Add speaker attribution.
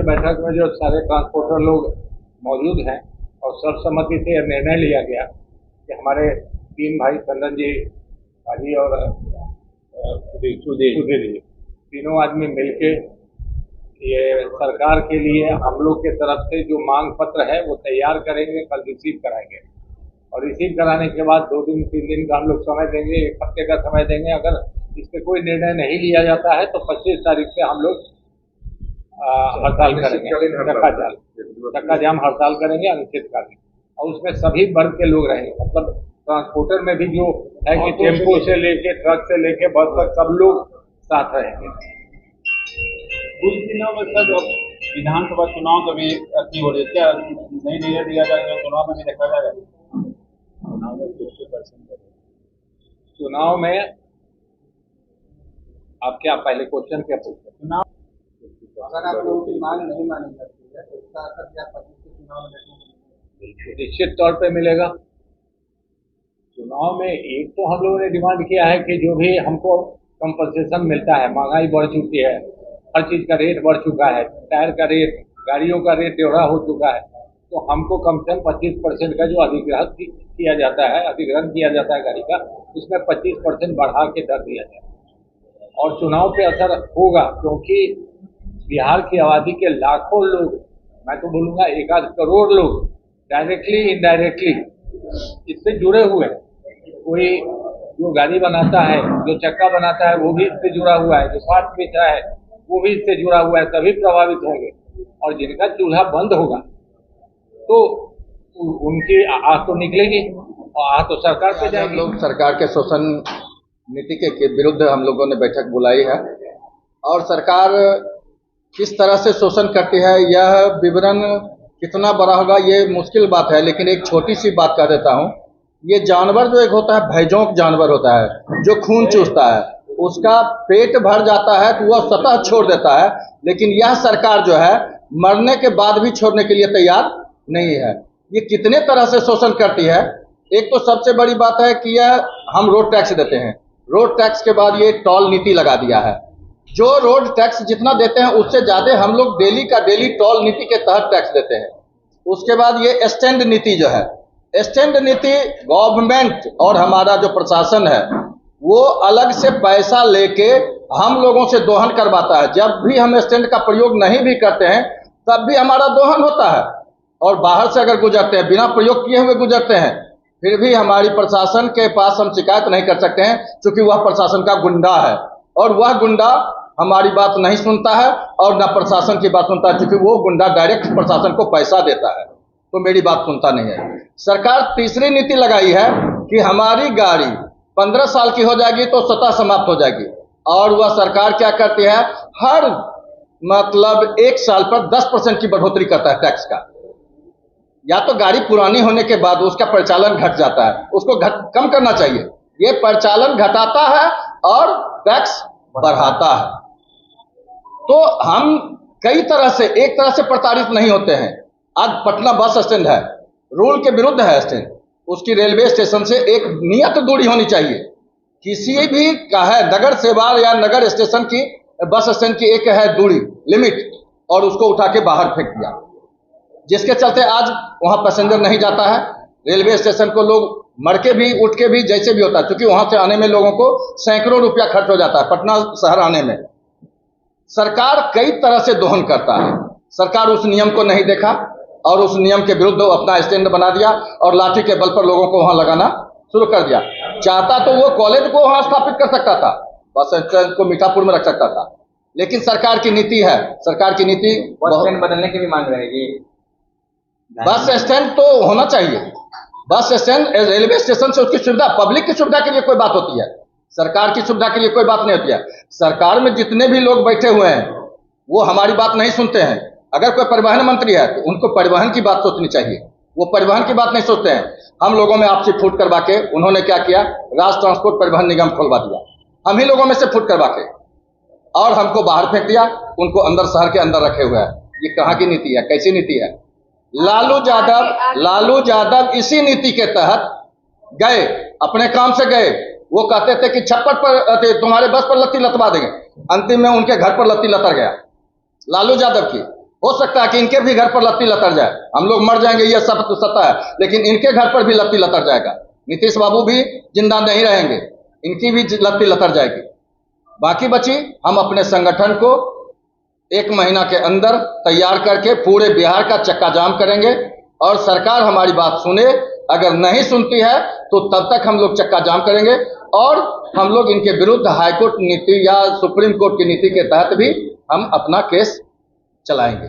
Speaker 1: बैठक में जो सारे ट्रांसपोर्टर लोग मौजूद हैं और सर्वसम्मति से यह निर्णय लिया गया कि हमारे तीन भाई चंदन जी, हाजी और सुधीर जी, तीनों आदमी मिलके ये सरकार के लिए हम लोग के तरफ से जो मांग पत्र है वो तैयार करेंगे, कल रिसीव कराएंगे और रिसीव कराने के बाद 2 दिन 3 दिन का हम लोग समय देंगे, 1 हफ्ते का समय देंगे। अगर इस पर कोई निर्णय नहीं लिया जाता है तो 25 तारीख से हम लोग हड़ताल करेंगे, चक्का जाम हड़ताल करेंगे, अनिश्चितकालीन। और उसमें सभी वर्ग के लोग रहेंगे, मतलब ट्रांसपोर्टर में भी जो है कि टेम्पो से लेके ट्रक से लेके बस तक सब लोग साथ रहेंगे।
Speaker 2: कुछ दिनों में सर विधानसभा चुनाव का भी अच्छी हो रही है, क्या नहीं दिया जाएगा? चुनाव में भी देखा जाएगा। चुनाव में 50%
Speaker 1: चुनाव में आप क्या पहले क्वेश्चन क्या पूछते हैं?
Speaker 2: चुनाव
Speaker 3: अगर आप लोगों की मांग नहीं मानी जाती है तो इसका असर क्या चुनाव में
Speaker 1: निश्चित तौर पे मिलेगा। चुनाव में एक तो हम लोगों ने डिमांड किया है कि जो भी हमको कंपनसेशन मिलता है, महंगाई बढ़ चुकी है, हर चीज़ का रेट बढ़ चुका है, टायर का रेट, गाड़ियों का रेट टेढ़ा हो चुका है, तो हमको कम से कम 25% का जो अधिग्रहण किया जाता है, अधिग्रहण किया जाता है गाड़ी का, उसमें 25% बढ़ा के दर दिया जाए। और चुनाव पे असर होगा क्योंकि बिहार की आबादी के लाखों लोग, मैं तो बोलूँगा 1 करोड़ लोग डायरेक्टली इनडायरेक्टली इससे जुड़े हुए हैं। कोई जो गाड़ी बनाता है, जो चक्का बनाता है, वो भी इससे जुड़ा हुआ है, जो पार्ट बेचा है वो भी इससे जुड़ा हुआ है, सभी प्रभावित होंगे। और जिनका चूल्हा बंद होगा तो उनकी आह तो निकलेगी और आह तो सरकार पे जाएगी।
Speaker 4: लोग सरकार के शोषण नीति के विरुद्ध हम लोगों ने बैठक बुलाई है और सरकार किस तरह से शोषण करती है यह विवरण कितना बड़ा होगा ये मुश्किल बात है, लेकिन एक छोटी सी बात कह देता हूँ। ये जानवर जो एक होता है, भैजोंक जानवर होता है जो खून चूसता है, उसका पेट भर जाता है तो वह सतह छोड़ देता है, लेकिन यह सरकार जो है मरने के बाद भी छोड़ने के लिए तैयार नहीं है। ये कितने तरह से शोषण करती है। एक तो सबसे बड़ी बात है कि यह हम रोड टैक्स देते हैं, रोड टैक्स के बाद ये टोल नीति लगा दिया है। जो रोड टैक्स जितना देते हैं उससे ज़्यादा हम लोग डेली का डेली टोल नीति के तहत टैक्स देते हैं। उसके बाद ये स्टैंड नीति जो है, स्टैंड नीति गवर्नमेंट और हमारा जो प्रशासन है वो अलग से पैसा लेके हम लोगों से दोहन करवाता है। जब भी हम स्टैंड का प्रयोग नहीं भी करते हैं तब भी हमारा दोहन होता है, और बाहर से अगर गुजरते हैं, बिना प्रयोग किए हुए गुजरते हैं, फिर भी हमारी प्रशासन के पास हम शिकायत नहीं कर सकते हैं क्योंकि वह प्रशासन का गुंडा है और वह गुंडा हमारी बात नहीं सुनता है और न प्रशासन की बात सुनता है, क्योंकि वो गुंडा डायरेक्ट प्रशासन को पैसा देता है तो मेरी बात सुनता नहीं है। सरकार तीसरी नीति लगाई है कि हमारी गाड़ी 15 साल की हो जाएगी तो सतह समाप्त हो जाएगी, और वह सरकार क्या करती है, हर मतलब 1 साल पर 10% की बढ़ोतरी करता है टैक्स का। या तो गाड़ी पुरानी होने के बाद उसका परिचालन घट जाता है, उसको कम करना चाहिए। ये परिचालन घटाता है और टैक्स बढ़ाता है। तो हम कई तरह से, एक तरह से प्रताड़ित नहीं होते हैं। आज पटना बस स्टैंड है, रूल के विरुद्ध है स्टैंड, उसकी रेलवे स्टेशन से एक नियत दूरी होनी चाहिए। किसी भी का है नगर सेवा या नगर स्टेशन की बस स्टैंड की एक है दूरी लिमिट, और उसको उठा के बाहर फेंक दिया, जिसके चलते आज वहां पैसेंजर नहीं जाता है। रेलवे स्टेशन को लोग मर के भी उठ के भी जैसे भी होता है, क्योंकि वहां से आने में लोगों को सैकड़ों रुपया खर्च हो जाता है पटना शहर आने में। सरकार कई तरह से दोहन करता है। सरकार उस नियम को नहीं देखा और उस नियम के विरुद्ध अपना स्टैंड बना दिया और लाठी के बल पर लोगों को वहां लगाना शुरू कर दिया। चाहता तो वो कॉलेज को वहां स्थापित कर सकता था, बस स्टैंड को मीठापुर में रख सकता था, लेकिन सरकार की नीति है, सरकार की नीति
Speaker 3: बस स्टैंड बदलने की भी मांग रहेगी।
Speaker 4: बस स्टैंड तो होना चाहिए। बस स्टैंड रेलवे स्टेशन से उसकी सुविधा, पब्लिक की सुविधा के लिए कोई बात होती है, सरकार की सुविधा के लिए कोई बात नहीं होती है। सरकार में जितने भी लोग बैठे हुए हैं वो हमारी बात नहीं सुनते हैं। अगर कोई परिवहन मंत्री है तो उनको परिवहन की बात सोचनी चाहिए, वो परिवहन की बात नहीं सोचते हैं। हम लोगों में आपसी फूट करवा के उन्होंने क्या किया, राज्य ट्रांसपोर्ट परिवहन निगम खोलवा दिया, हम ही लोगों में से फूट करवा के, और हमको बाहर फेंक दिया, उनको अंदर शहर के अंदर रखे हुए हैं। ये कहाँ की नीति है, कैसी नीति है? लालू यादव इसी नीति के तहत गए, अपने काम से गए। वो कहते थे कि छप्पर पर तुम्हारे बस पर लत्ती लतवा देंगे, अंतिम में उनके घर पर लत्ती लतर गया लालू यादव की। हो सकता है कि इनके भी घर पर लत्ती लतर जाए, हम लोग मर जाएंगे यह सब तो सत्ता है, लेकिन इनके घर पर भी लत्ती लतर जाएगा। नीतीश बाबू भी जिंदा नहीं रहेंगे, इनकी भी लत्ती लतर जाएगी। बाकी बची हम अपने संगठन को 1 महीना के अंदर तैयार करके पूरे बिहार का चक्का जाम करेंगे और सरकार हमारी बात सुने, अगर नहीं सुनती है तो तब तक हम लोग चक्का जाम करेंगे और हम लोग इनके विरुद्ध हाईकोर्ट नीति या सुप्रीम कोर्ट की नीति के तहत भी हम अपना केस चलाएंगे।